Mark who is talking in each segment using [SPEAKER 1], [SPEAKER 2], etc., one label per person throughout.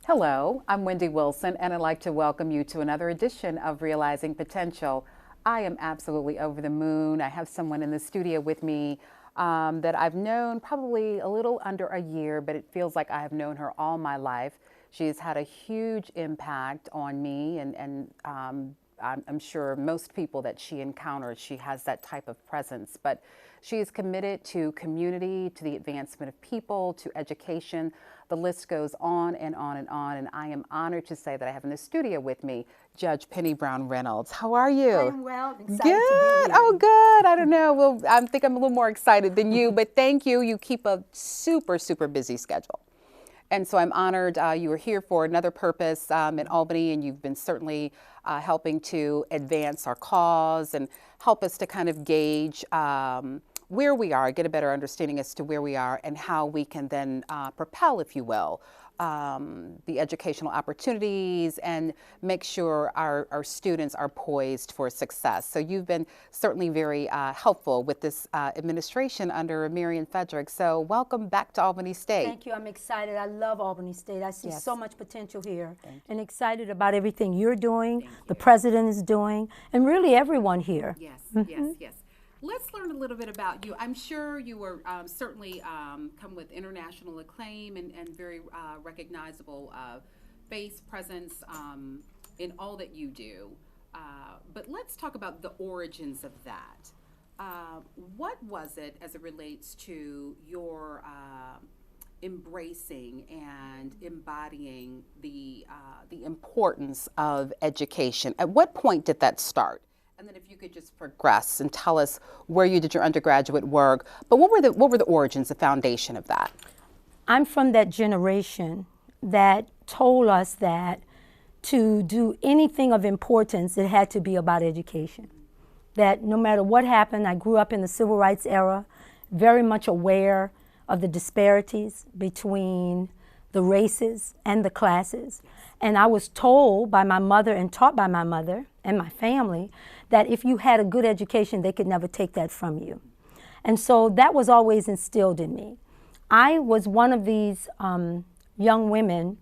[SPEAKER 1] Hello, I'm Wendy Wilson, and I'd like to welcome you to another edition of Realizing Potential. I am absolutely over the moon. I have someone in the studio with me that I've known probably a little under a year, but it feels like I have known her all my life. She has had a huge impact on me, and I'm sure most people that she encounters, she has that type of presence. But she is committed to community, to the advancement of people, to education. The list goes on and on and on, and I am honored to say that I have in the studio with me Judge Penny Brown Reynolds. How are you?
[SPEAKER 2] I am well, excited
[SPEAKER 1] good.
[SPEAKER 2] to be here.
[SPEAKER 1] Oh, good. I don't know. Well, I think I'm a little more excited than you, but thank you. You keep a super, super busy schedule. And so I'm honored you are here for another purpose in Albany, and you've been certainly helping to advance our cause and help us to kind of gauge where we are, get a better understanding as to where we are and how we can then propel, if you will, the educational opportunities and make sure our students are poised for success. So you've been certainly very helpful with this administration under Marion Frederick. So welcome back to Albany State.
[SPEAKER 2] Thank you. I'm excited. I love Albany State. I see
[SPEAKER 1] Yes.
[SPEAKER 2] so much potential here and excited about everything you're doing, the president is doing, and really everyone here.
[SPEAKER 1] Yes, yes. Let's learn a little bit about you. I'm sure you were certainly come with international acclaim and very recognizable face presence in all that you do. But let's talk about the origins of that. What was it as it relates to your embracing and embodying the importance of education? At what point did that start? And then if you could just progress and tell us where you did your undergraduate work, but what were the origins, the foundation of that?
[SPEAKER 2] I'm from that generation that told us that to do anything of importance, it had to be about education. That no matter what happened, I grew up in the civil rights era, very much aware of the disparities between the races and the classes. And I was told by my mother and taught by my mother and my family that if you had a good education, they could never take that from you. And so that was always instilled in me. I was one of these young women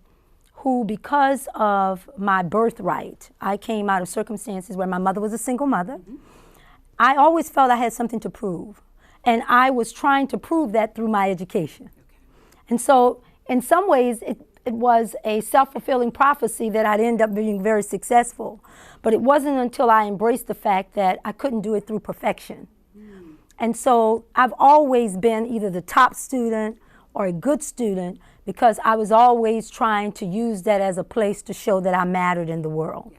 [SPEAKER 2] who, because of my birthright, I came out of circumstances where my mother was a single mother. I always felt I had something to prove. And I was trying to prove that through my education. And so in some ways, it was a self-fulfilling prophecy that I'd end up being very successful. But it wasn't until I embraced the fact that I couldn't do it through perfection. And so I've always been either the top student or a good student because I was always trying to use that as a place to show that I mattered in the world.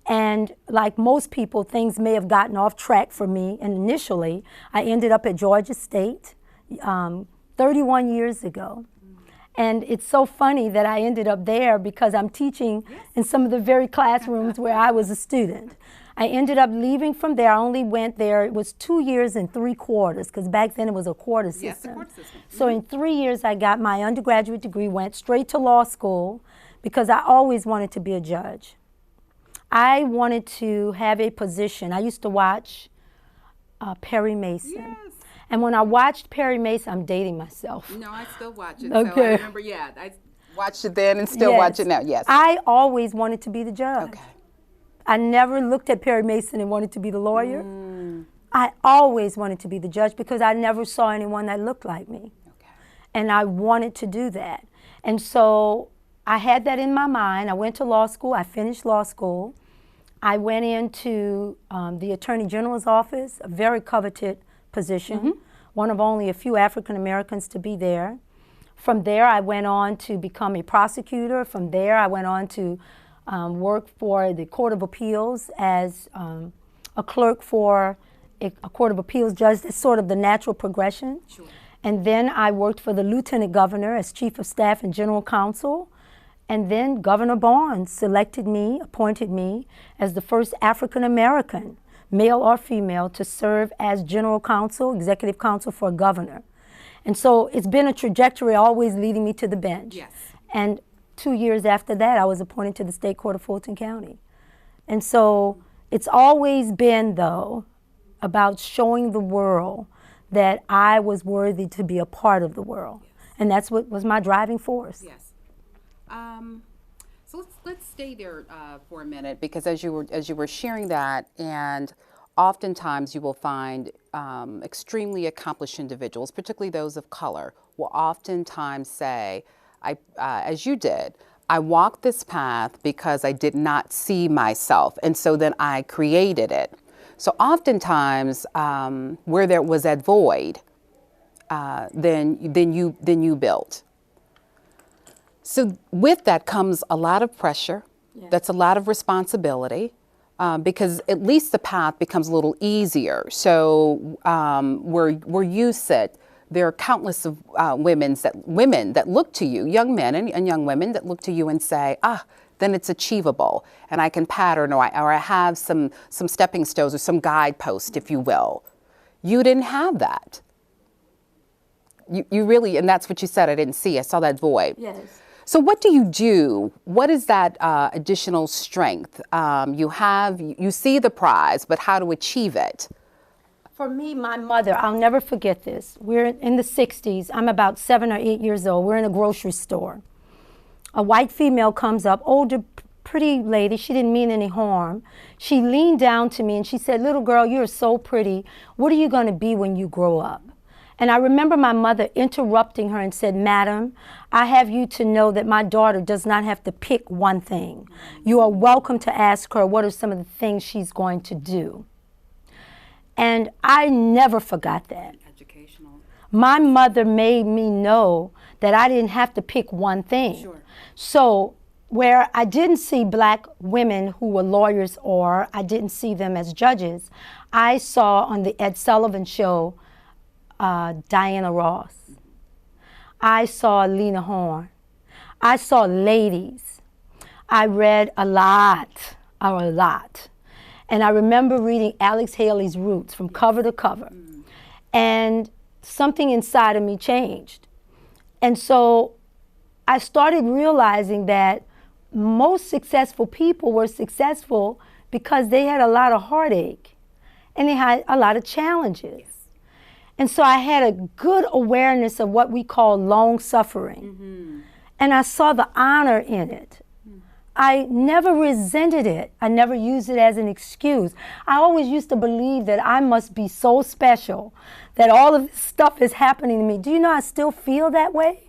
[SPEAKER 2] And like most people, things may have gotten off track for me. And initially, I ended up at Georgia State 31 years ago. And it's so funny that I ended up there because I'm teaching in some of the very classrooms where I was a student. I ended up leaving from there. I only went there, it was 2 years and 3 quarters, because back then it was a quarter system.
[SPEAKER 1] Yes, a quarter system.
[SPEAKER 2] So in 3 years, I got my undergraduate degree, went straight to law school because I always wanted to be a judge. I wanted to have a position. I used to watch Perry Mason.
[SPEAKER 1] Yes.
[SPEAKER 2] And when I watched Perry Mason, I'm dating myself.
[SPEAKER 1] No, I still watch it.
[SPEAKER 2] Okay.
[SPEAKER 1] So I remember, I watched it then and still watch it now, yes.
[SPEAKER 2] I always wanted to be the judge.
[SPEAKER 1] Okay.
[SPEAKER 2] I never looked at Perry Mason and wanted to be the lawyer. I always wanted to be the judge because I never saw anyone that looked like me.
[SPEAKER 1] Okay.
[SPEAKER 2] And I wanted to do that. And so I had that in my mind. I went to law school. I finished law school. I went into the Attorney General's office, a very coveted position, one of only a few African Americans to be there. From there, I went on to become a prosecutor. From there, I went on to work for the Court of Appeals as a clerk for a Court of Appeals judge. That's sort of the natural progression.
[SPEAKER 1] Sure.
[SPEAKER 2] And then I worked for the Lieutenant Governor as Chief of Staff and General Counsel. And then Governor Barnes selected me, appointed me as the first African American, male or female, to serve as general counsel, executive counsel for a governor. And so it's been a trajectory always leading me to the bench.
[SPEAKER 1] Yes.
[SPEAKER 2] And 2 years after that, I was appointed to the State Court of Fulton County. And so it's always been, though, about showing the world that I was worthy to be a part of the world. Yes. And that's what was my driving force.
[SPEAKER 1] Yes. So let's stay there for a minute, because as you were sharing that, and oftentimes you will find extremely accomplished individuals, particularly those of color, will oftentimes say, as you did, I walked this path because I did not see myself, and so then I created it. So oftentimes, where there was that void, then you built. So with that comes a lot of pressure. Yeah. That's a lot of responsibility, because at least the path becomes a little easier. So where you sit, there are countless of women that look to you, young men and young women that look to you and say, then it's achievable, and I can pattern, or I have some stepping stones or some guidepost, if you will. You didn't have that. You really, and that's what you said, I didn't see. I saw that void.
[SPEAKER 2] Yes.
[SPEAKER 1] So what do you do? What is that additional strength? You see the prize, but how to achieve it?
[SPEAKER 2] For me, my mother, I'll never forget this. We're in the 60s. I'm about 7 or 8 years old. We're in a grocery store. A white female comes up, older, pretty lady. She didn't mean any harm. She leaned down to me and she said, "Little girl, you're so pretty. What are you going to be when you grow up?" And I remember my mother interrupting her and said, "Madam, I have you to know that my daughter does not have to pick one thing. You are welcome to ask her what are some of the things she's going to do." And I never forgot that.
[SPEAKER 1] Educational.
[SPEAKER 2] My mother made me know that I didn't have to pick one thing.
[SPEAKER 1] Sure.
[SPEAKER 2] So where I didn't see black women who were lawyers, or I didn't see them as judges, I saw on the Ed Sullivan Show Diana Ross. I saw Lena Horne. I saw ladies. I read a lot. And I remember reading Alex Haley's Roots from cover to cover. And something inside of me changed. And so I started realizing that most successful people were successful because they had a lot of heartache and they had a lot of challenges. And so I had a good awareness of what we call long suffering. And I saw the honor in it. I never resented it. I never used it as an excuse. I always used to believe that I must be so special, that all of this stuff is happening to me. Do you know I still feel that way?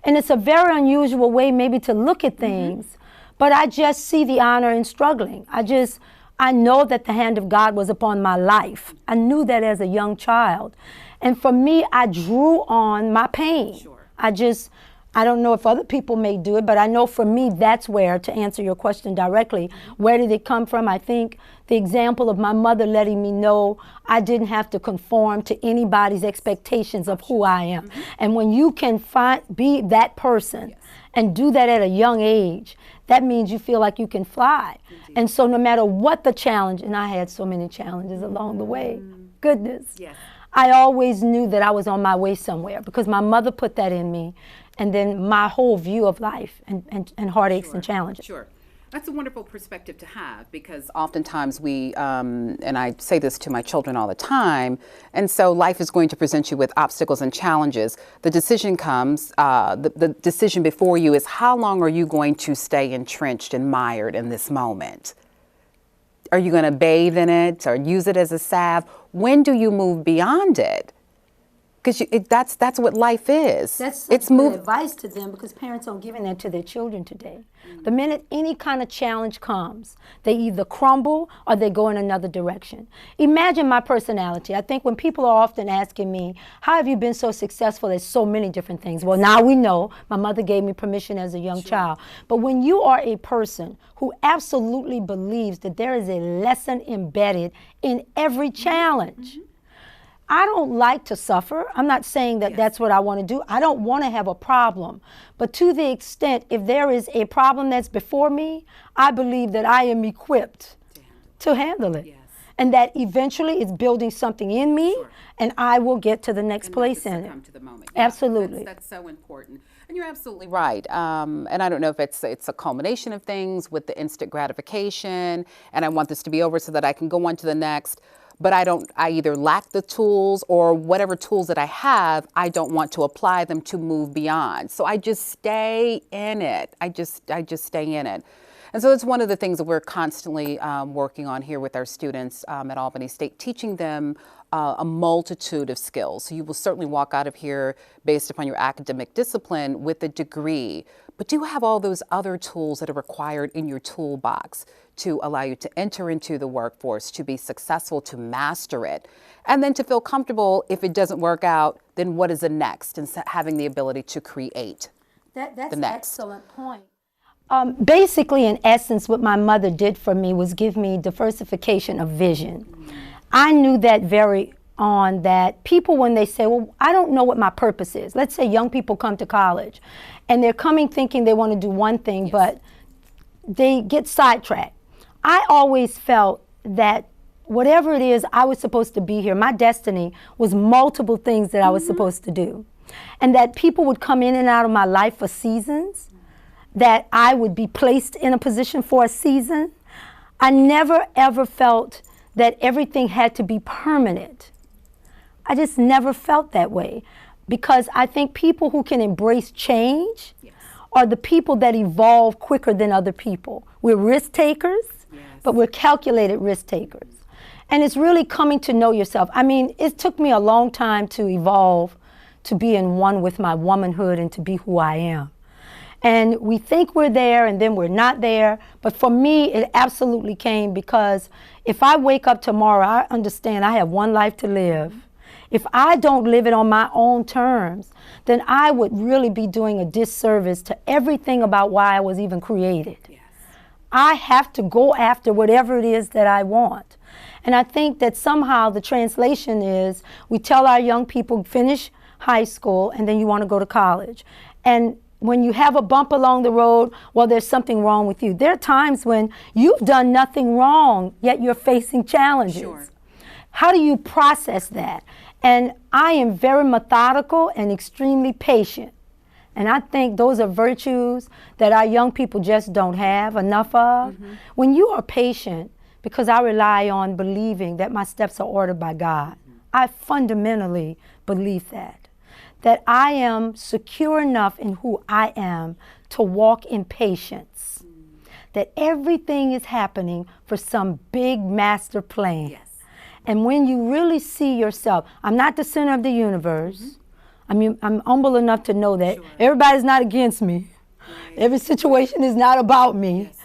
[SPEAKER 2] And it's a very unusual way maybe to look at things, but I just see the honor in struggling. I know that the hand of God was upon my life. I knew that as a young child. And for me, I drew on my pain.
[SPEAKER 1] Sure.
[SPEAKER 2] I don't know if other people may do it, but I know for me, that's where, to answer your question directly, where did it come from? I think the example of my mother letting me know I didn't have to conform to anybody's expectations of who I am. And when you can be that person and do that at a young age, that means you feel like you can fly. And so no matter what the challenge, and I had so many challenges along the way, goodness, I always knew that I was on my way somewhere because my mother put that in me. And then my whole view of life and heartaches and challenges.
[SPEAKER 1] Sure. That's a wonderful perspective to have, because oftentimes we, and I say this to my children all the time, and so life is going to present you with obstacles and challenges. The decision comes, the decision before you is, how long are you going to stay entrenched and mired in this moment? Are you going to bathe in it or use it as a salve? When do you move beyond it? Because that's what life is.
[SPEAKER 2] That's such good advice to them, because parents aren't giving that to their children today. The minute any kind of challenge comes, they either crumble or they go in another direction. Imagine my personality. I think when people are often asking me, how have you been so successful at so many different things? Well, now we know my mother gave me permission as a young child. But when you are a person who absolutely believes that there is a lesson embedded in every challenge, I don't like to suffer. I'm not saying that that's what I want to do. I don't want to have a problem. But to the extent, if there is a problem that's before me, I believe that I am equipped to handle it. Yes. And that eventually it's building something in me, and I will get to the next place in it.
[SPEAKER 1] To the moment.
[SPEAKER 2] Absolutely.
[SPEAKER 1] That's so important. And you're absolutely right. And I don't know if it's a culmination of things with the instant gratification, and I want this to be over so that I can go on to the next. But I either lack the tools, or whatever tools that I have, I don't want to apply them to move beyond. So I just stay in it. I just stay in it. And so it's one of the things that we're constantly working on here with our students at Albany State, teaching them a multitude of skills. So you will certainly walk out of here based upon your academic discipline with a degree, but do have all those other tools that are required in your toolbox to allow you to enter into the workforce, to be successful, to master it, and then to feel comfortable if it doesn't work out, then what is the next, and having the ability to create
[SPEAKER 2] that's
[SPEAKER 1] the next.
[SPEAKER 2] An excellent point. Basically, in essence, what my mother did for me was give me diversification of vision. I knew that very on that people, when they say, well, I don't know what my purpose is. Let's say young people come to college and they're coming thinking they want to do one thing, but they get sidetracked. I always felt that whatever it is I was supposed to be here, my destiny was multiple things that I was supposed to do. And that people would come in and out of my life for seasons, that I would be placed in a position for a season. I never ever felt that everything had to be permanent. I just never felt that way, because I think people who can embrace change are the people that evolve quicker than other people. We're risk takers, but we're calculated risk takers. And it's really coming to know yourself. I mean, it took me a long time to evolve, to be in one with my womanhood and to be who I am. And we think we're there and then we're not there. But for me, it absolutely came because if I wake up tomorrow, I understand I have one life to live. If I don't live it on my own terms, then I would really be doing a disservice to everything about why I was even created. Yes. I have to go after whatever it is that I want. And I think that somehow the translation is we tell our young people, finish high school and then you want to go to college. And when you have a bump along the road, well, there's something wrong with you. There are times when you've done nothing wrong, yet you're facing challenges. Sure. How do you process that? And I am very methodical and extremely patient. And I think those are virtues that our young people just don't have enough of. Mm-hmm. When you are patient, because I rely on believing that my steps are ordered by God, I fundamentally believe that I am secure enough in who I am to walk in patience, that everything is happening for some big master plan. Yes. And when you really see yourself, I'm not the center of the universe. Mm-hmm. I mean, I'm humble enough to know that everybody's not against me. Right. Every situation is not about me. Yes.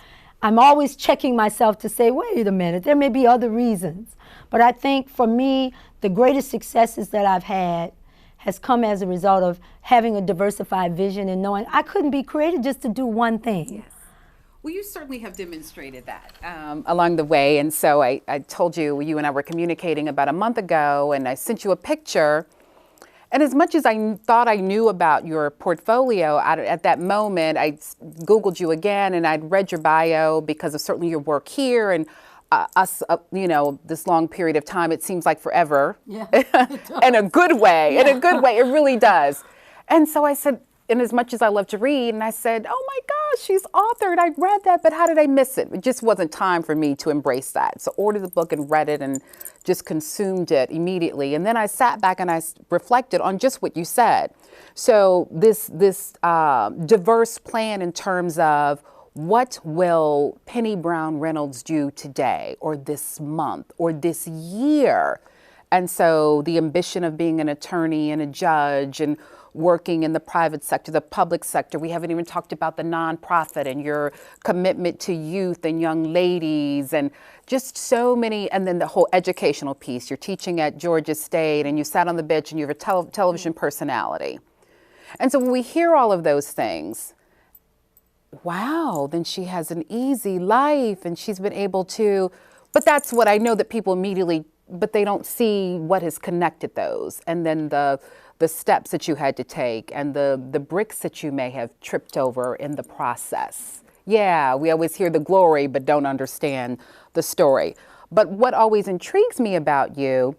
[SPEAKER 2] I'm always checking myself to say, wait a minute, there may be other reasons. But I think for me, the greatest successes that I've had has come as a result of having a diversified vision and knowing I couldn't be created just to do one thing. Yes.
[SPEAKER 1] Well, you certainly have demonstrated that along the way. And so I told you, you and I were communicating about a month ago, and I sent you a picture. And as much as I thought I knew about your portfolio, at that moment, I Googled you again, and I'd read your bio because of certainly your work here and us, this long period of time. It seems like forever. Yeah, in a good way. Yeah. In a good way, it really does. And so I said, and as much as I love to read, and I said, oh my gosh, she's authored. I read that, but how did I miss it? It just wasn't time for me to embrace that. So ordered the book and read it and just consumed it immediately. And then I sat back and I reflected on just what you said. So this diverse plan in terms of what will Penny Brown Reynolds do today or this month or this year? And so the ambition of being an attorney and a judge and working in the private sector, the public sector. We haven't even talked about the nonprofit and your commitment to youth and young ladies and just so many. And then the whole educational piece. You're teaching at Georgia State and you sat on the bench and you have a television personality. And so when we hear all of those things, wow, then she has an easy life and she's been able to, but that's what I know that people immediately but they don't see what has connected those, and then the steps that you had to take, and the bricks that you may have tripped over in the process. Yeah, we always hear the glory, but don't understand the story. But what always intrigues me about you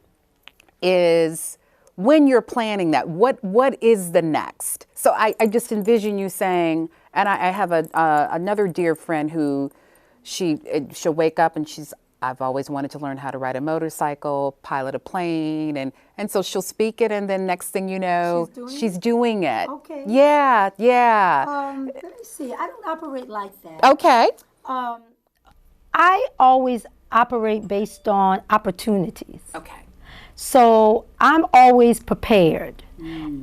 [SPEAKER 1] is when you're planning that, what is the next? So I just envision you saying, and I have another dear friend who she'll wake up and I've always wanted to learn how to ride a motorcycle, pilot a plane, and so she'll speak it, and then next thing you know, she's doing it.
[SPEAKER 2] Okay.
[SPEAKER 1] Yeah, yeah.
[SPEAKER 2] Let me see. I don't operate like that.
[SPEAKER 1] Okay.
[SPEAKER 2] I always operate based on opportunities.
[SPEAKER 1] Okay.
[SPEAKER 2] So I'm always prepared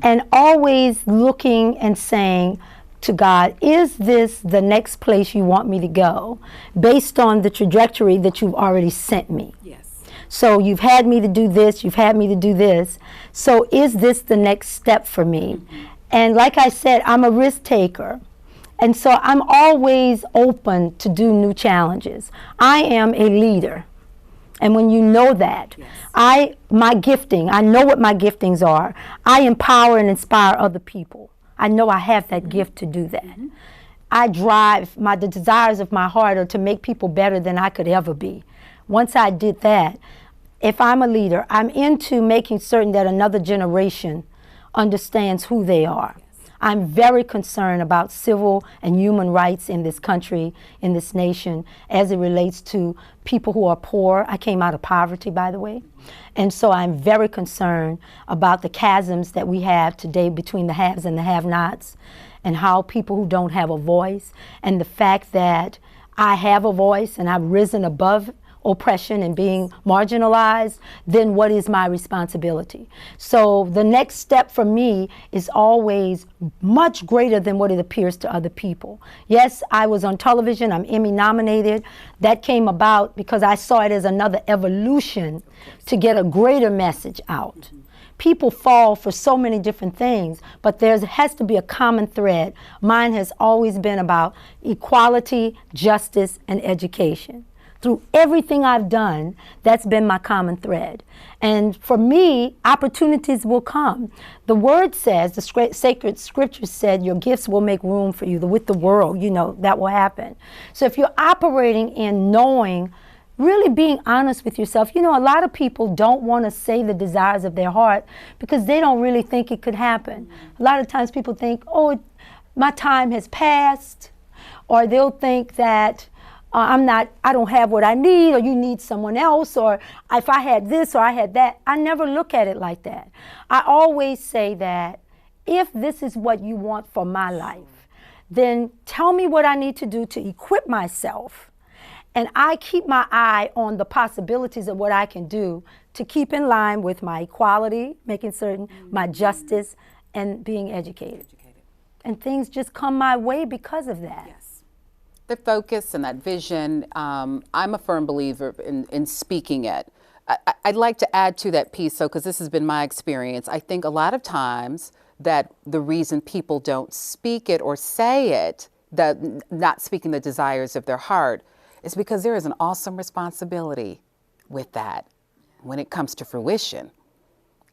[SPEAKER 2] and always looking and saying to God, is this the next place you want me to go based on the trajectory that you've already sent me?
[SPEAKER 1] Yes.
[SPEAKER 2] So you've had me to do this, you've had me to do this. So is this the next step for me? And like I said, I'm a risk taker. And so I'm always open to do new challenges. I am a leader. And when you know that,
[SPEAKER 1] yes.
[SPEAKER 2] My gifting, I know what my giftings are. I empower and inspire other people. I know I have that gift to do that. I drive, the desires of my heart are to make people better than I could ever be. Once I did that, if I'm a leader, I'm into making certain that another generation understands who they are. I'm very concerned about civil and human rights in this country, in this nation, as it relates to people who are poor. I came out of poverty, by the way. And so I'm very concerned about the chasms that we have today between the haves and the have-nots, and how people who don't have a voice, and the fact that I have a voice and I've risen above oppression and being marginalized, then what is my responsibility? So the next step for me is always much greater than what it appears to other people. Yes, I was on television, I'm Emmy nominated. That came about because I saw it as another evolution to get a greater message out. People fall for so many different things, but there has to be a common thread. Mine has always been about equality, justice, and education. Through everything I've done, that's been my common thread. And for me, opportunities will come. The word says, the sacred scripture said, your gifts will make room for you. With the world, that will happen. So if you're operating in knowing, really being honest with yourself, a lot of people don't want to say the desires of their heart because they don't really think it could happen. A lot of times people think, oh, my time has passed, or they'll think that I don't have what I need, or you need someone else, or if I had this or I had that. I never look at it like that. I always say that if this is what you want for my life, then tell me what I need to do to equip myself. And I keep my eye on the possibilities of what I can do to keep in line with my equality, making certain my justice, and being educated. And things just come my way because of that.
[SPEAKER 1] Yes. The focus and that vision, I'm a firm believer in speaking it. I'd like to add to that piece, because this has been my experience. I think a lot of times that the reason people don't speak it or say it, that not speaking the desires of their heart, is because there is an awesome responsibility with that when it comes to fruition.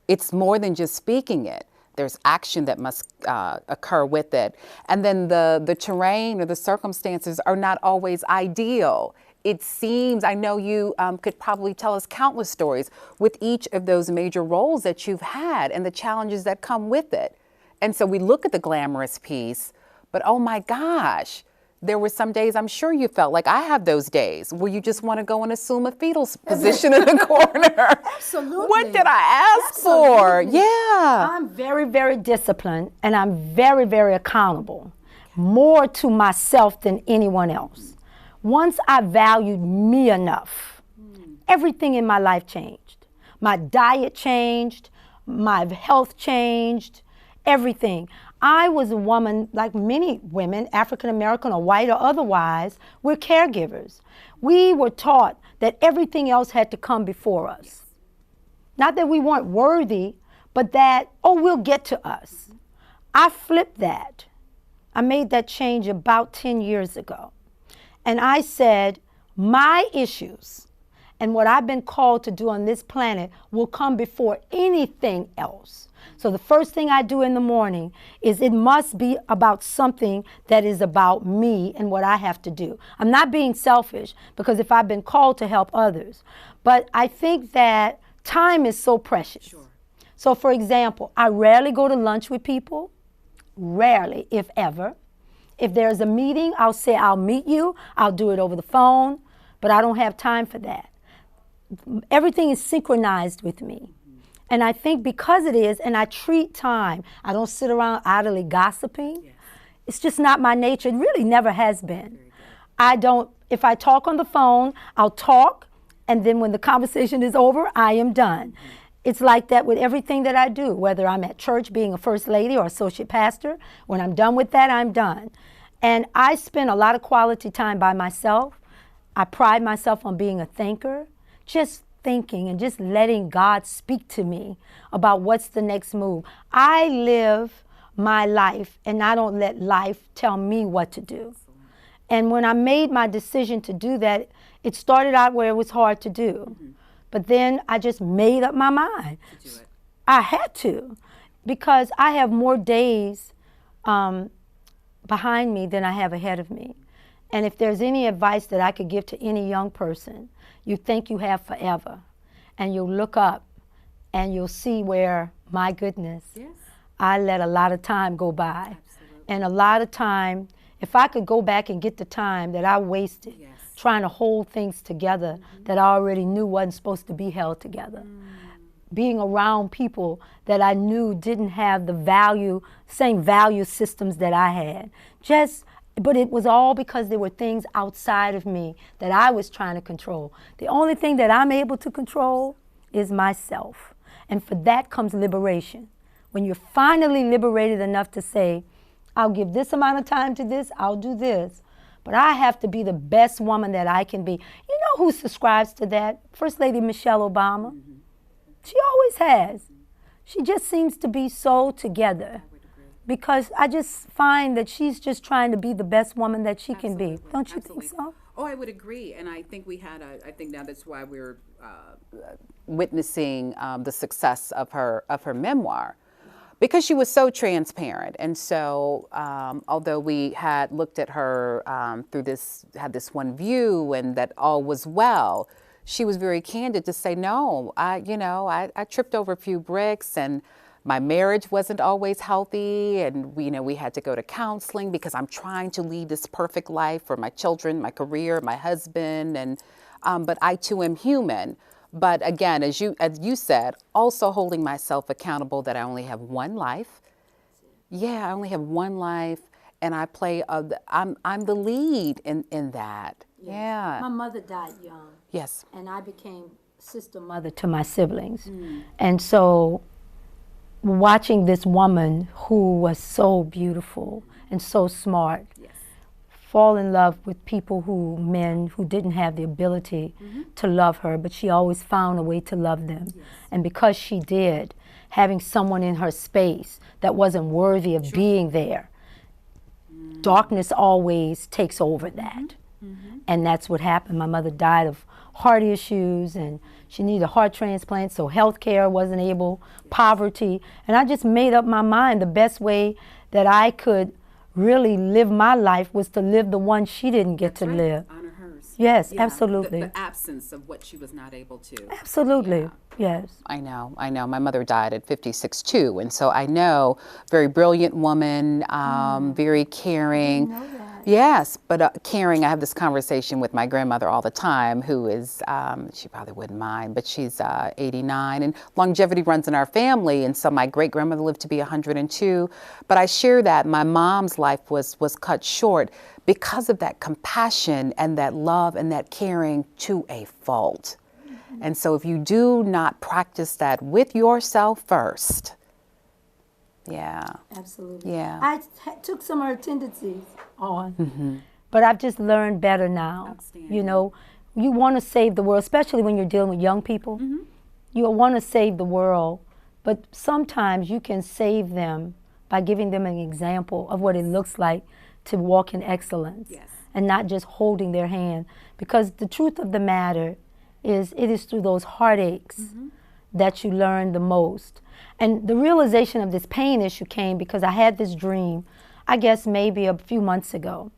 [SPEAKER 1] It's more than just speaking it. There's action that must occur with it. And then the terrain or the circumstances are not always ideal. It seems, I know you could probably tell us countless stories with each of those major roles that you've had and the challenges that come with it. And so we look at the glamorous piece, but oh my gosh, there were some days I'm sure you felt like I have those days where you just want to go and assume a fetal position in the corner.
[SPEAKER 2] Absolutely.
[SPEAKER 1] What did I ask for? Yeah.
[SPEAKER 2] I'm very, very disciplined, and I'm very, very accountable, more to myself than anyone else. Once I valued me enough, everything in my life changed. My diet changed, my health changed, everything. I was a woman, like many women, African American or white or otherwise, we're caregivers. We were taught that everything else had to come before us. Not that we weren't worthy, but that, oh, we'll get to us. I flipped that. I made that change about 10 years ago. And I said, my issues and what I've been called to do on this planet will come before anything else. So the first thing I do in the morning is it must be about something that is about me and what I have to do. I'm not being selfish, because if I've been called to help others, but I think that time is so precious. Sure. So for example, I rarely go to lunch with people, rarely, if ever. If there's a meeting, I'll say I'll meet you, I'll do it over the phone, but I don't have time for that. Everything is synchronized with me. And I think because it is, and I treat time, I don't sit around idly gossiping. Yes. It's just not my nature. It really never has been. I don't, if I talk on the phone, I'll talk, and then when the conversation is over, I am done. It's like that with everything that I do, whether I'm at church being a first lady or associate pastor. When I'm done with that, I'm done. And I spend a lot of quality time by myself. I pride myself on being a thinker, just thinking and just letting God speak to me about what's the next move. I live my life, and I don't let life tell me what to do. And when I made my decision to do that, it started out where it was hard to do. But then I just made up my mind. I had to, because I have more days behind me than I have ahead of me. And if there's any advice that I could give to any young person, you think you have forever, and you'll look up and you'll see where, my goodness, yes, I let a lot of time go by. Absolutely. And a lot of time, if I could go back and get the time that I wasted, yes, trying to hold things together that I already knew wasn't supposed to be held together. Being around people that I knew didn't have the same value systems that I had. But it was all because there were things outside of me that I was trying to control. The only thing that I'm able to control is myself. And for that comes liberation. When you're finally liberated enough to say, I'll give this amount of time to this, I'll do this. But I have to be the best woman that I can be. You know who subscribes to that? First Lady Michelle Obama. She always has. She just seems to be so together. Because I just find that she's just trying to be the best woman that she can be. Don't you think so?
[SPEAKER 1] Oh, I would agree. And I think I think now that's why we're witnessing the success of her memoir, because she was so transparent. And so although we had looked at her had this one view and that all was well, she was very candid to say, no, I tripped over a few bricks, and my marriage wasn't always healthy, and we had to go to counseling because I'm trying to lead this perfect life for my children, my career, my husband, and but I too am human. But again, as you said, also holding myself accountable that I only have one life. Yeah, I only have one life, and I play. I'm the lead in that. Yes. Yeah.
[SPEAKER 2] My mother died young.
[SPEAKER 1] Yes.
[SPEAKER 2] And I became sister mother to my siblings, and so watching this woman who was so beautiful and so smart, yes, fall in love with men who didn't have the ability to love her, but she always found a way to love them. Yes. And because she did, having someone in her space that wasn't worthy of being there, darkness always takes over that. And that's what happened. My mother died of heart issues, and she needed a heart transplant, so health care wasn't able, poverty. And I just made up my mind the best way that I could really live my life was to live the one she didn't get to live.
[SPEAKER 1] Honor hers.
[SPEAKER 2] Yes, yeah, absolutely.
[SPEAKER 1] The absence of what she was not able to.
[SPEAKER 2] Absolutely, yeah. Yes.
[SPEAKER 1] I know. My mother died at 56 too, and so I know, very brilliant woman, very caring. I didn't know that. Yes, but caring. I have this conversation with my grandmother all the time, who is, she probably wouldn't mind, but she's 89, and longevity runs in our family, and so my great-grandmother lived to be 102, but I share that my mom's life was cut short because of that compassion and that love and that caring to a fault. And so if you do not practice that with yourself first, yeah.
[SPEAKER 2] Absolutely.
[SPEAKER 1] Yeah.
[SPEAKER 2] I took some of her tendencies on, but I've just learned better now. You know, you want to save the world, especially when you're dealing with young people. You want to save the world, but sometimes you can save them by giving them an example of what it looks like to walk in excellence, and not just holding their hand. Because the truth of the matter is it is through those heartaches that you learn the most. And the realization of this pain issue came because I had this dream, I guess maybe a few months ago.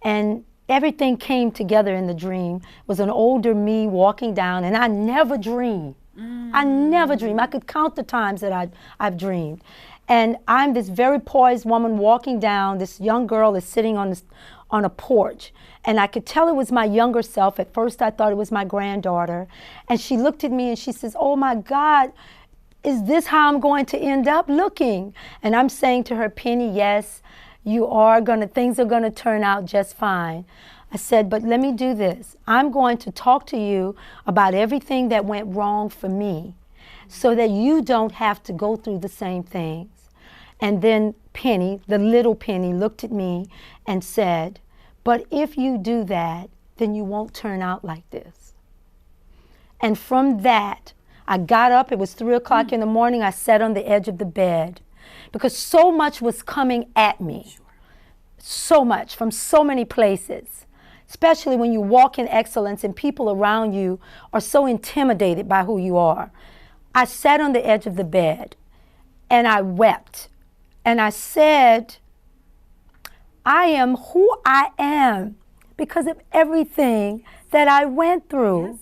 [SPEAKER 2] And everything came together in the dream. It was an older me walking down, and I never dreamed. I never dreamed. I could count the times that I've dreamed. And I'm this very poised woman walking down. This young girl is sitting on a porch. And I could tell it was my younger self. At first I thought it was my granddaughter. And she looked at me and she says, "Oh my God, is this how I'm going to end up looking?" And I'm saying to her, "Penny, yes, things are gonna turn out just fine." I said, "But let me do this. I'm going to talk to you about everything that went wrong for me so that you don't have to go through the same things." And then Penny, the little Penny, looked at me and said, "But if you do that, then you won't turn out like this." And from that, I got up. It was 3 o'clock in the morning. I sat on the edge of the bed because so much was coming at me. So much from so many places, especially when you walk in excellence and people around you are so intimidated by who you are. I sat on the edge of the bed and I wept. And I said, I am who I am because of everything that I went through. Yes.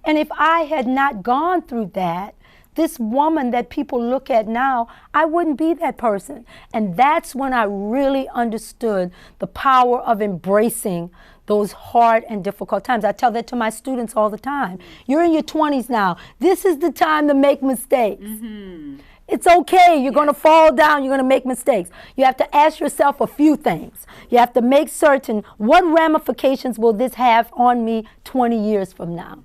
[SPEAKER 2] And if I had not gone through that, this woman that people look at now, I wouldn't be that person. And that's when I really understood the power of embracing those hard and difficult times. I tell that to my students all the time. You're in your 20s now. This is the time to make mistakes. It's okay. You're going to fall down. You're going to make mistakes. You have to ask yourself a few things. You have to make certain, what ramifications will this have on me 20 years from now?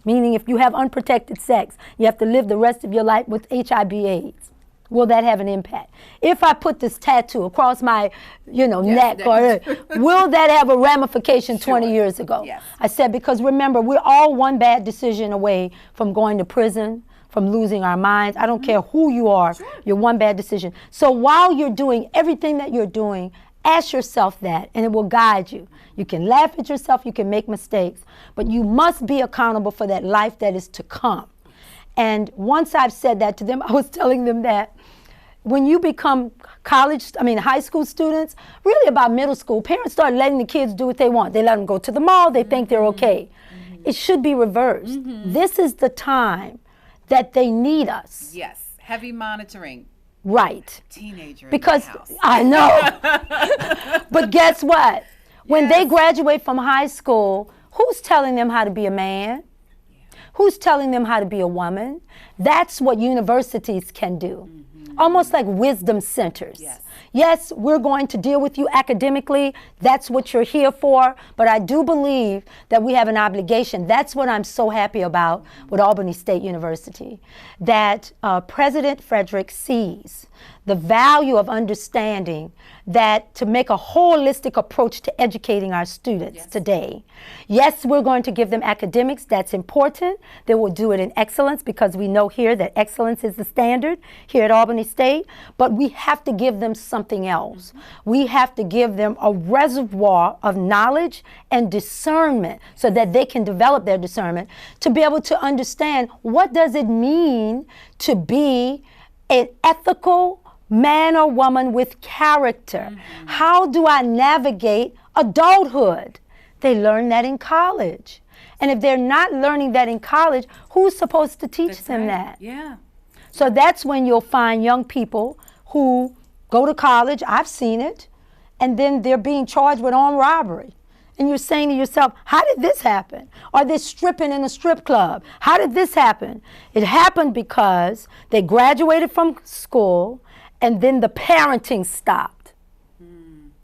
[SPEAKER 2] Meaning if you have unprotected sex, you have to live the rest of your life with HIV/AIDS. Will that have an impact? If I put this tattoo across my, neck, will that have a ramification 20 years ago? Yes. I said, because remember, we're all one bad decision away from going to prison, from losing our minds. I don't care who you are, you're one bad decision. So while you're doing everything that you're doing, ask yourself that, and it will guide you. You can laugh at yourself, you can make mistakes, but you must be accountable for that life that is to come. And once I've said that to them, I was telling them that when you become high school students, really about middle school, parents start letting the kids do what they want. They let them go to the mall, they think they're okay. It should be reversed. This is the time that they need us.
[SPEAKER 1] Yes, heavy monitoring.
[SPEAKER 2] Right.
[SPEAKER 1] Teenager
[SPEAKER 2] because
[SPEAKER 1] in the house.
[SPEAKER 2] I know. But guess what? When they graduate from high school, who's telling them how to be a man? Who's telling them how to be a woman? That's what universities can do. Almost like wisdom centers. Yes, we're going to deal with you academically. That's what you're here for. But I do believe that we have an obligation. That's what I'm so happy about with Albany State University, that President Frederick sees the value of understanding that to make a holistic approach to educating our students today. Yes, we're going to give them academics. That's important. They will do it in excellence because we know here that excellence is the standard here at Albany State. But we have to give them something else. We have to give them a reservoir of knowledge and discernment so that they can develop their discernment to be able to understand what does it mean to be an ethical man or woman with character. How do I navigate adulthood? They learn that in college. And if they're not learning that in college, who's supposed to teach them that? So that's when you'll find young people who go to college, I've seen it, and then they're being charged with armed robbery. And you're saying to yourself, how did this happen? Or they're stripping in a strip club. How did this happen? It happened because they graduated from school and then the parenting stopped.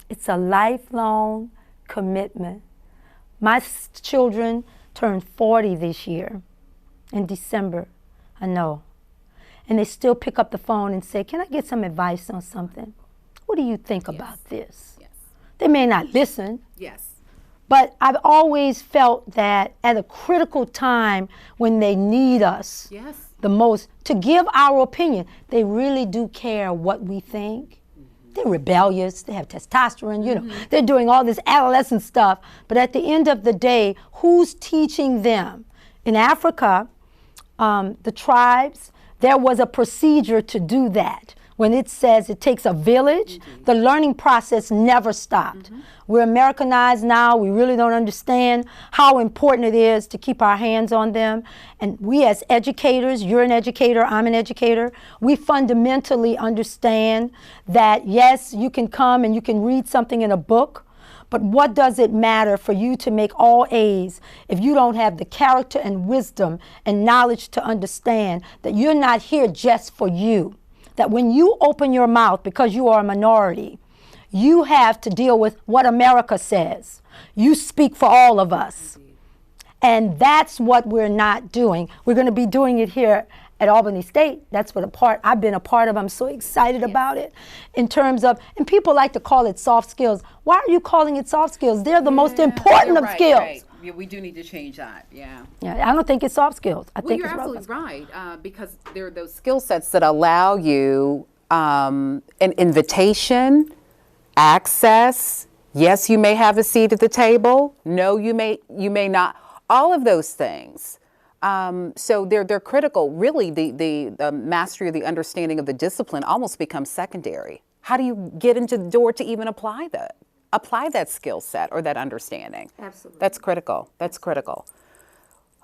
[SPEAKER 2] It's a lifelong commitment. My children turned 40 this year in December, I know. And they still pick up the phone and say, can I get some advice on something? What do you think about this? They may not listen. But I've always felt that at a critical time when they need us the most to give our opinion, they really do care what we think. They're rebellious, they have testosterone, they're doing all this adolescent stuff. But at the end of the day, who's teaching them in Africa, the tribes, there was a procedure to do that. When it says it takes a village, the learning process never stopped. We're Americanized now. We really don't understand how important it is to keep our hands on them. And we as educators, you're an educator, I'm an educator, we fundamentally understand that, yes, you can come and you can read something in a book, but what does it matter for you to make all A's if you don't have the character and wisdom and knowledge to understand that you're not here just for you? That when you open your mouth because you are a minority, you have to deal with what America says. You speak for all of us. And that's what we're not doing. We're going to be doing it here at Albany State. That's what I've been a part of. I'm so excited about it in terms of, and people like to call it soft skills. Why are you calling it soft skills? They're the most important of skills.
[SPEAKER 1] Right. Yeah, we do need to change that, yeah.
[SPEAKER 2] I don't think it's soft skills. I think
[SPEAKER 1] you're
[SPEAKER 2] it's
[SPEAKER 1] absolutely right, because there are those skill sets that allow you an invitation, access. Yes, you may have a seat at the table. No, you may not. All of those things. So they're critical. Really, the mastery of the understanding of the discipline almost becomes secondary. How do you get into the door to even apply that skill set or that understanding?
[SPEAKER 2] Absolutely.
[SPEAKER 1] That's critical. That's critical.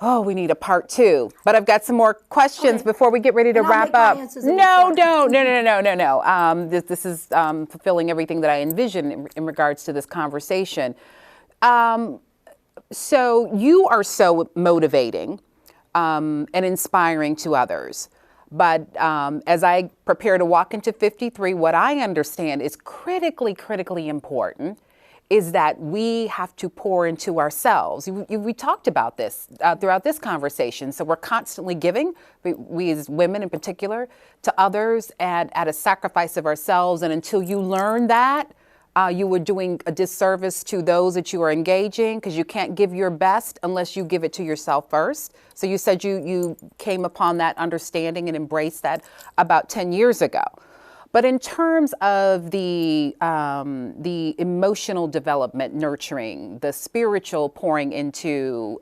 [SPEAKER 1] Oh, we need a part 2, but I've got some more questions before we get ready to wrap up. No. This is fulfilling everything that I envisioned in regards to this conversation. So you are so motivating and inspiring to others. But as I prepare to walk into 53, what I understand is critically important is that we have to pour into ourselves. We talked about this throughout this conversation. So we're constantly giving, we as women in particular, to others at a sacrifice of ourselves. And until you learn that, you were doing a disservice to those that you are engaging, because you can't give your best unless you give it to yourself first. So you said you came upon that understanding and embraced that about 10 years ago. But in terms of the emotional development, nurturing, the spiritual pouring into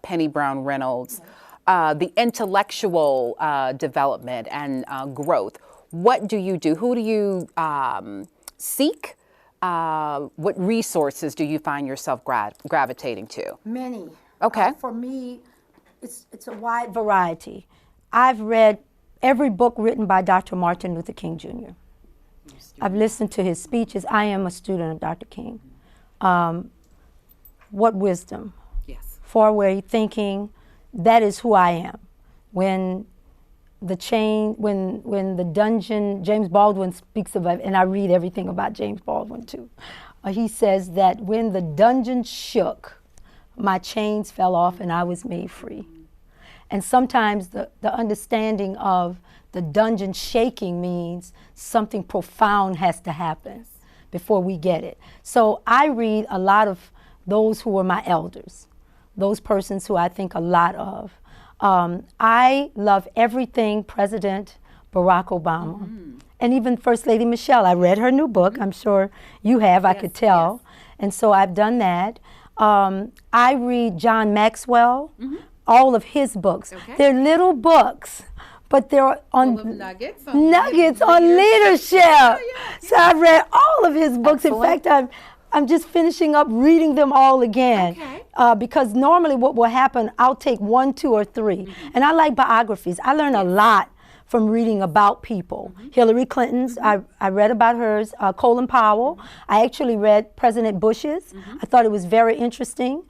[SPEAKER 1] Penny Brown Reynolds, the intellectual development and growth, what do you do? Who do you seek? What resources do you find yourself gravitating to?
[SPEAKER 2] Many.
[SPEAKER 1] Okay.
[SPEAKER 2] For me, it's a wide variety. I've read every book written by Dr. Martin Luther King Jr. I've listened to his speeches. I am a student of Dr. King. What wisdom.
[SPEAKER 1] Yes.
[SPEAKER 2] Forward thinking. That is who I am. When the dungeon, James Baldwin speaks of it, and I read everything about James Baldwin too. He says that when the dungeon shook, my chains fell off and I was made free. And sometimes the understanding of the dungeon shaking means something profound has to happen before we get it. So I read a lot of those who were my elders, those persons who I think a lot of. I love everything President Barack Obama and even First Lady Michelle. I read her new book. I'm sure you have, I could tell. Yes. And so I've done that. I read John Maxwell, all of his books. Okay. They're little books, but they're on nuggets on leadership. So I've read all of his books. Excellent. In fact, I'm just finishing up reading them all again. Okay. Because normally what will happen, I'll take 1, 2, or 3. And I like biographies. I learn a lot from reading about people. Hillary Clinton's, I read about hers. Colin Powell. I actually read President Bush's. I thought it was very interesting.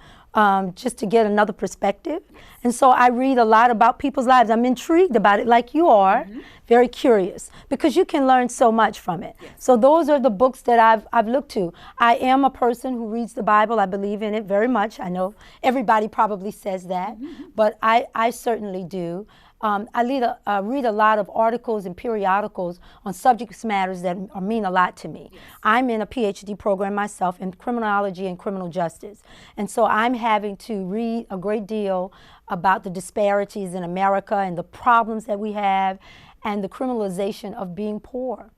[SPEAKER 2] Just to get another perspective. And so I read a lot about people's lives. I'm intrigued about it like you are, very curious, because you can learn so much from it. Yes. So those are the books that I've looked to. I am a person who reads the Bible. I believe in it very much. I know everybody probably says that, but I certainly do. I read a lot of articles and periodicals on subject matters that mean a lot to me. Yes. I'm in a PhD program myself in criminology and criminal justice. And so I'm having to read a great deal about the disparities in America and the problems that we have and the criminalization of being poor.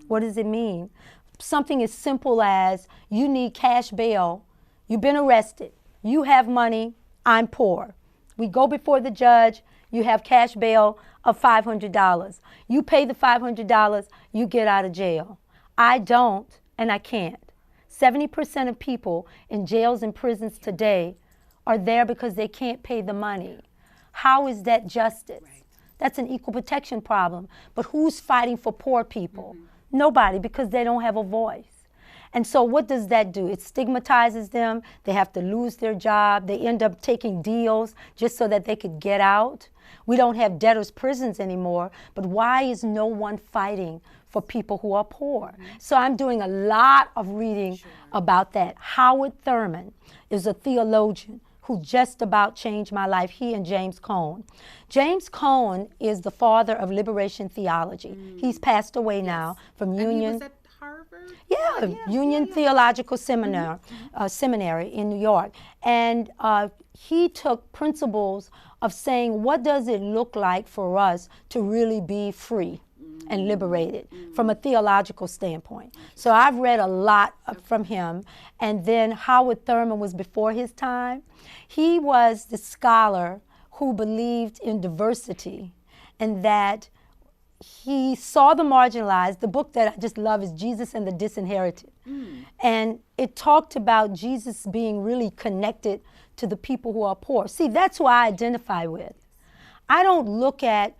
[SPEAKER 2] What does it mean? Something as simple as you need cash bail, you've been arrested, you have money, I'm poor. We go before the judge, you have cash bail of $500. You pay the $500, you get out of jail. I don't, and I can't. 70% of people in jails and prisons today are there because they can't pay the money. How is that justice? Right. That's an equal protection problem. But who's fighting for poor people? Nobody, because they don't have a voice. And so what does that do? It stigmatizes them. They have to lose their job. They end up taking deals just so that they could get out. We don't have debtors' prisons anymore. But why is no one fighting for people who are poor? So I'm doing a lot of reading about that. Howard Thurman is a theologian who just about changed my life, he and James Cone. James Cone is the father of liberation theology. He's passed away now from Union.
[SPEAKER 1] And he was at Harvard?
[SPEAKER 2] Union Theological Seminary in New York. And he took principles of saying, what does it look like for us to really be free and liberated from a theological standpoint? So I've read a lot from him. And then Howard Thurman was before his time. He was the scholar who believed in diversity and that he saw the marginalized. The book that I just love is Jesus and the Disinherited. And it talked about Jesus being really connected to the people who are poor. See, that's who I identify with. I don't look at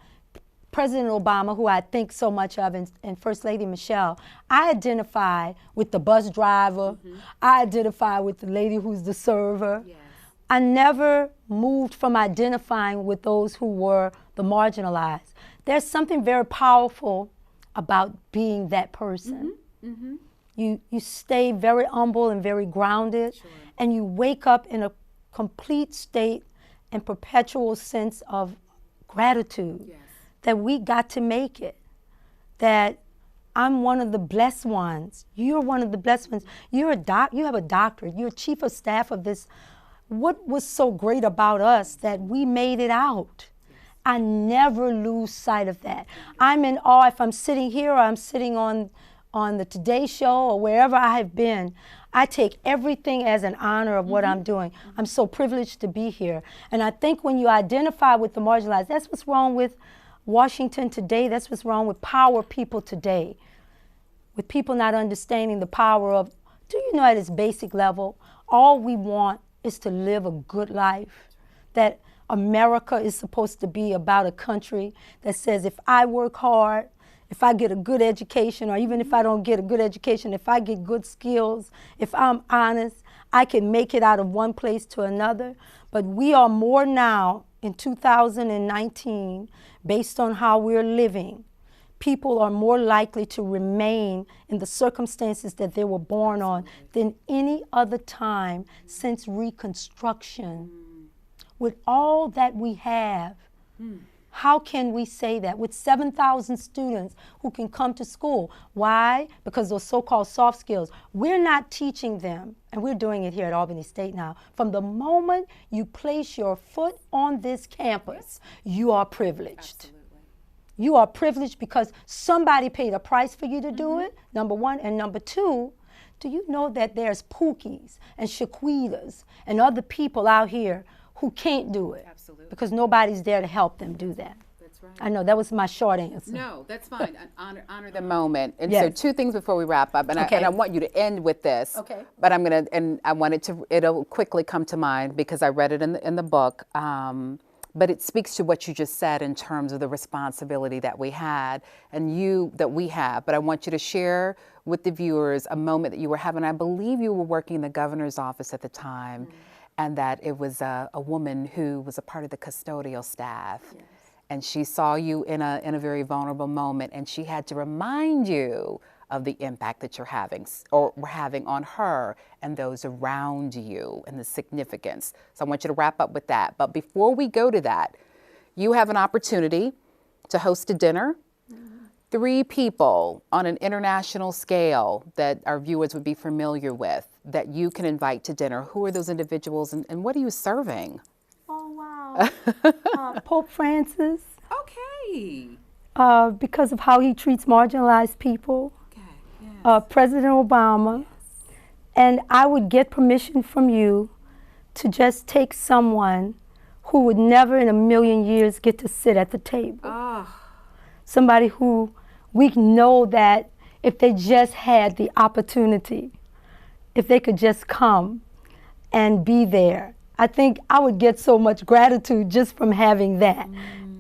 [SPEAKER 2] President Obama, who I think so much of, and First Lady Michelle. I identify with the bus driver. I identify with the lady who's the server. Yes. I never moved from identifying with those who were the marginalized. There's something very powerful about being that person. You stay very humble and very grounded, and you wake up in a complete state and perpetual sense of gratitude that we got to make it, that I'm one of the blessed ones. You're one of the blessed ones. You have a doctorate. You're chief of staff of this. What was so great about us that we made it out? I never lose sight of that. I'm in awe if I'm sitting here or I'm sitting on the Today Show or wherever I have been. I take everything as an honor of what I'm doing. I'm so privileged to be here. And I think when you identify with the marginalized, that's what's wrong with Washington today. That's what's wrong with power people today. With people not understanding the power of, do you know at its basic level, all we want is to live a good life. That America is supposed to be about a country that says if I work hard, if I get a good education, or even if I don't get a good education, if I get good skills, if I'm honest, I can make it out of one place to another. But we are more now in 2019, based on how we're living, people are more likely to remain in the circumstances that they were born on than any other time since Reconstruction. With all that we have, how can we say that? With 7,000 students who can come to school. Why? Because those so-called soft skills, we're not teaching them, and we're doing it here at Albany State now. From the moment you place your foot on this campus, you are privileged. Absolutely. You are privileged because somebody paid a price for you to do it, number one. And number two, do you know that there's Pookies and Shaquitas and other people out here who can't do it? Absolutely. Because nobody's there to help them do that. That's right. I know, that was my short answer.
[SPEAKER 1] No, that's fine. honor the moment. And so two things before we wrap up, and I want you to end with this. Okay. But I'm gonna, and I want it to, it'll quickly come to mind because I read it in the book. But it speaks to what you just said in terms of the responsibility that we had and that we have. But I want you to share with the viewers a moment that you were having. I believe you were working in the governor's office at the time, and that it was a woman who was a part of the custodial staff. Yes. And she saw you in a very vulnerable moment, and she had to remind you of the impact that you're having or were having on her and those around you and the significance. So I want you to wrap up with that. But before we go to that, you have an opportunity to host a dinner. 3 people on an international scale that our viewers would be familiar with that you can invite to dinner. Who are those individuals and what are you serving?
[SPEAKER 2] Oh, wow. Pope Francis.
[SPEAKER 1] Okay.
[SPEAKER 2] Because of how he treats marginalized people. President Obama, and I would get permission from you to just take someone who would never in a million years get to sit at the table.
[SPEAKER 1] Oh.
[SPEAKER 2] Somebody who we know that if they just had the opportunity, if they could just come and be there, I think I would get so much gratitude just from having that,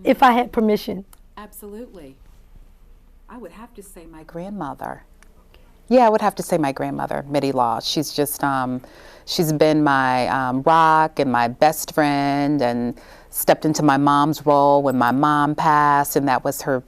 [SPEAKER 2] if I had permission.
[SPEAKER 1] Absolutely. I would have to say my grandmother. Yeah, I would have to say my grandmother, Mitty Law. She's just, she's been my rock and my best friend, and stepped into my mom's role when my mom passed, and that was her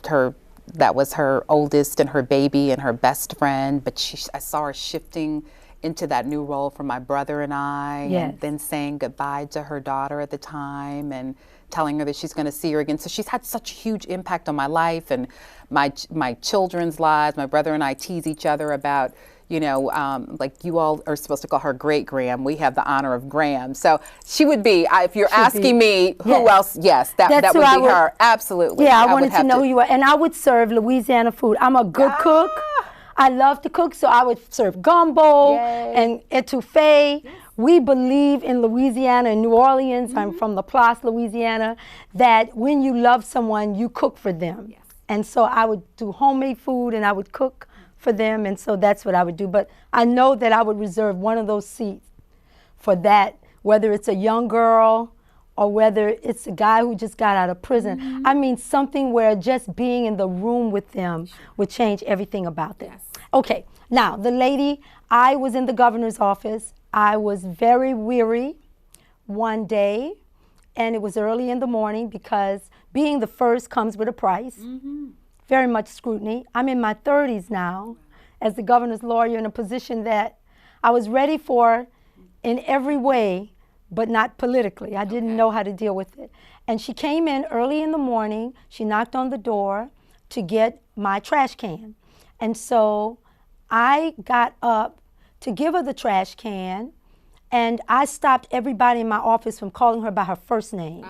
[SPEAKER 1] oldest and her baby and her best friend. But I saw her shifting into that new role for my brother and I,
[SPEAKER 2] Yes.
[SPEAKER 1] and then saying goodbye to her daughter at the time and telling her that she's going to see her again. So she's had such a huge impact on my life and my children's lives. My brother and I tease each other about, you know, like you all are supposed to call her Great Gram. We have the honor of Gram. So she would be, if you're asking me who else, yes, that would be her. Absolutely.
[SPEAKER 2] Yeah, I wanted to know who you were. And I would serve Louisiana food. I'm a good cook. I love to cook, so I would serve gumbo and etouffee. Yes. We believe in Louisiana and New Orleans. I'm from La Place, Louisiana, that when you love someone, you cook for them. Yes. And so I would do homemade food and I would cook for them, and so that's what I would do. But I know that I would reserve one of those seats for that, whether it's a young girl or whether it's a guy who just got out of prison. I mean, something where just being in the room with them would change everything about them. Yes. Okay, now the lady, I was in the governor's office. I was very weary one day, and it was early in the morning because being the first comes with a price. Very much scrutiny. I'm in my 30s now as the governor's lawyer, in a position that I was ready for in every way, but not politically. I didn't know how to deal with it. And she came in early in the morning. She knocked on the door to get my trash can. And so I got up to give her the trash can, and I stopped everybody in my office from calling her by her first name.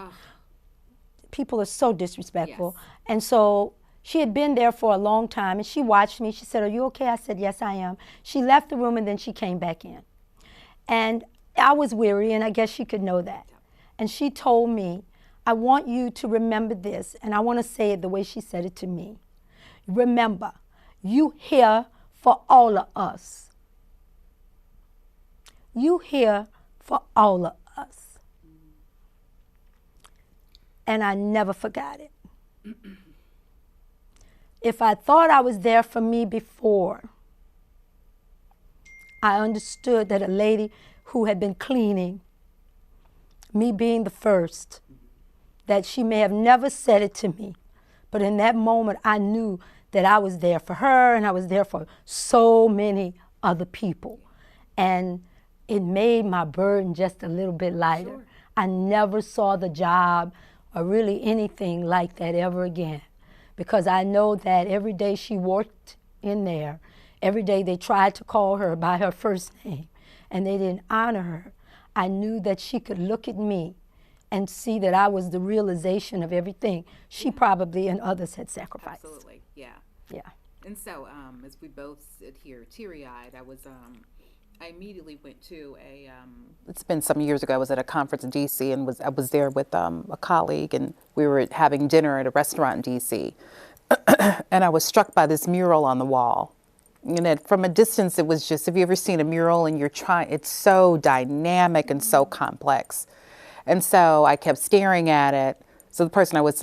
[SPEAKER 2] People are so disrespectful. Yes. And so she had been there for a long time, and she watched me. She said, "Are you okay?" I said, "Yes, I am." She left the room, and then she came back in. And I was weary, and I guess she could know that. And she told me, "I want you to remember this," and I want to say it the way she said it to me. "Remember, you here for all of us. You here for all of us." And I never forgot it. If I thought I was there for me before, I understood that a lady who had been cleaning, me being the first, that she may have never said it to me, but in that moment I knew that I was there for her, and I was there for so many other people. And it made my burden just a little bit lighter. Sure. I never saw the job or really anything like that ever again, because I know that every day she worked in there, every day they tried to call her by her first name and they didn't honor her. I knew that she could look at me and see that I was the realization of everything she probably and others had sacrificed.
[SPEAKER 1] Absolutely, yeah.
[SPEAKER 2] Yeah.
[SPEAKER 1] And so, as we both sit here teary-eyed, I immediately went to it's been some years ago, I was at a conference in D.C. and I was there with a colleague, and we were having dinner at a restaurant in D.C. And I was struck by this mural on the wall. And from a distance, it was just, have you ever seen a mural and it's so dynamic and so complex. And so I kept staring at it. So the person I was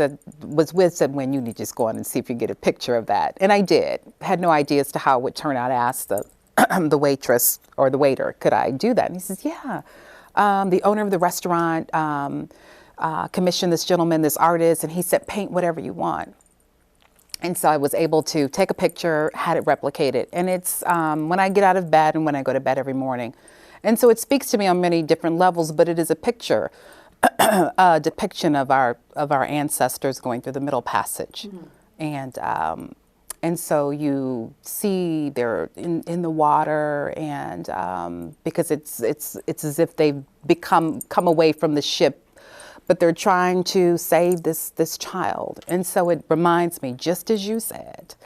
[SPEAKER 1] with said, "When you need to just go on and see if you get a picture of that." And I did. Had no idea as to how it would turn out. I asked the waitress or the waiter, "Could I do that?" And he says, "Yeah." The owner of the restaurant commissioned this gentleman, this artist, and he said, "Paint whatever you want." And so I was able to take a picture, had it replicated. And it's when I get out of bed and when I go to bed every morning. And so it speaks to me on many different levels, but it is a picture, a depiction of our ancestors going through the Middle Passage. And so you see they're in the water, and because it's as if they've come away from the ship, but they're trying to save this child. And so it reminds me, just as you said,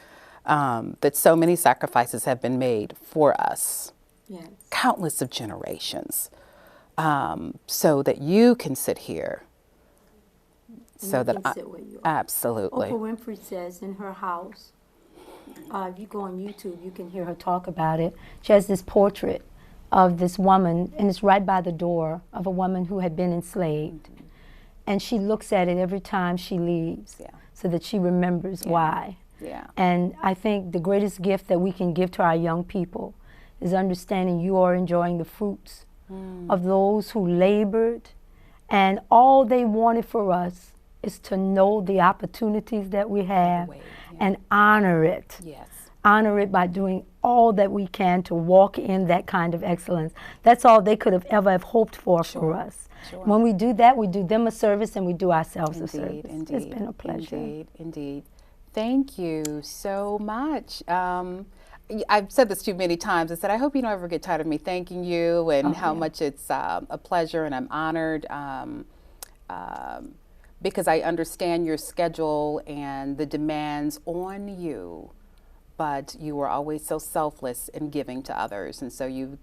[SPEAKER 1] that so many sacrifices have been made for us, yes, countless of generations, so that you can sit here so
[SPEAKER 2] you
[SPEAKER 1] that
[SPEAKER 2] can
[SPEAKER 1] I
[SPEAKER 2] sit where you are.
[SPEAKER 1] absolutely.
[SPEAKER 2] Oprah Winfrey says in her house, if you go on YouTube, you can hear her talk about it. She has this portrait of this woman, and it's right by the door of a woman who had been enslaved. Mm-hmm. And she looks at it every time she leaves, so that she remembers why.
[SPEAKER 1] Yeah.
[SPEAKER 2] And I think the greatest gift that we can give to our young people is understanding you are enjoying the fruits of those who labored, and all they wanted for us is to know the opportunities that we have and honor it.
[SPEAKER 1] Yes.
[SPEAKER 2] Honor it by doing all that we can to walk in that kind of excellence. That's all they could have ever have hoped for us. Sure. When we do that, we do them a service and we do ourselves a service.
[SPEAKER 1] Indeed.
[SPEAKER 2] It's been a pleasure.
[SPEAKER 1] Indeed. Thank you so much. I've said this to you many times. I said, I hope you don't ever get tired of me thanking you and how much it's a pleasure, and I'm honored because I understand your schedule and the demands on you, but you were always so selfless in giving to others, and so you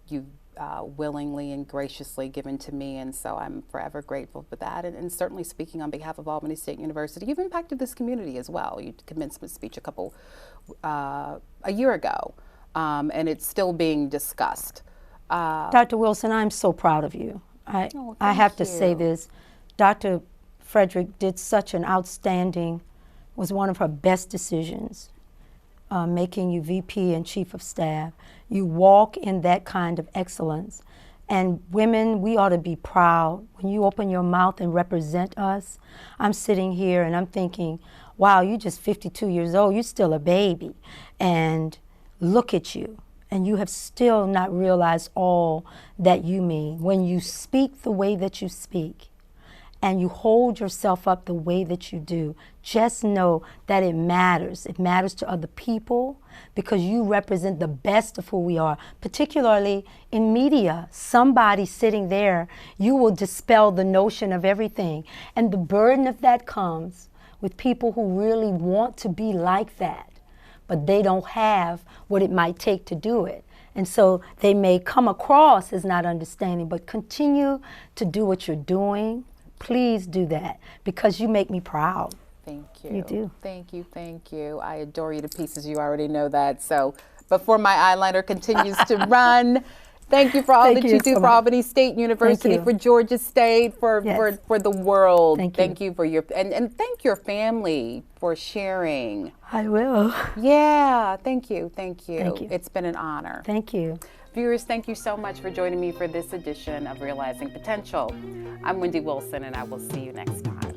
[SPEAKER 1] willingly and graciously given to me, and so I'm forever grateful for that. And certainly speaking on behalf of Albany State University, you've impacted this community as well. You did commencement speech a year ago, and it's still being discussed.
[SPEAKER 2] Dr. Wilson, I'm so proud of you. I have to say this. Dr. Frederick did such an outstanding, was one of her best decisions, making you VP and Chief of Staff. You walk in that kind of excellence. And women, we ought to be proud. When you open your mouth and represent us, I'm sitting here and I'm thinking, wow, you're just 52 years old, you're still a baby. And look at you. And you have still not realized all that you mean. When you speak the way that you speak, and you hold yourself up the way that you do, just know that it matters. It matters to other people because you represent the best of who we are, particularly in media. Somebody sitting there, you will dispel the notion of everything. And the burden of that comes with people who really want to be like that, but they don't have what it might take to do it. And so they may come across as not understanding, but continue to do what you're doing. Please do that because you make me proud.
[SPEAKER 1] Thank you.
[SPEAKER 2] You do.
[SPEAKER 1] Thank you. I adore you to pieces. You already know that. So before my eyeliner continues to run, thank you for all that you do for Albany State University, for Georgia State, for the world. Thank you for your, and thank your family for sharing.
[SPEAKER 2] I will.
[SPEAKER 1] Yeah, thank you. It's been an honor.
[SPEAKER 2] Thank you.
[SPEAKER 1] Viewers, thank you so much for joining me for this edition of Realizing Potential. I'm Wendy Wilson, and I will see you next time.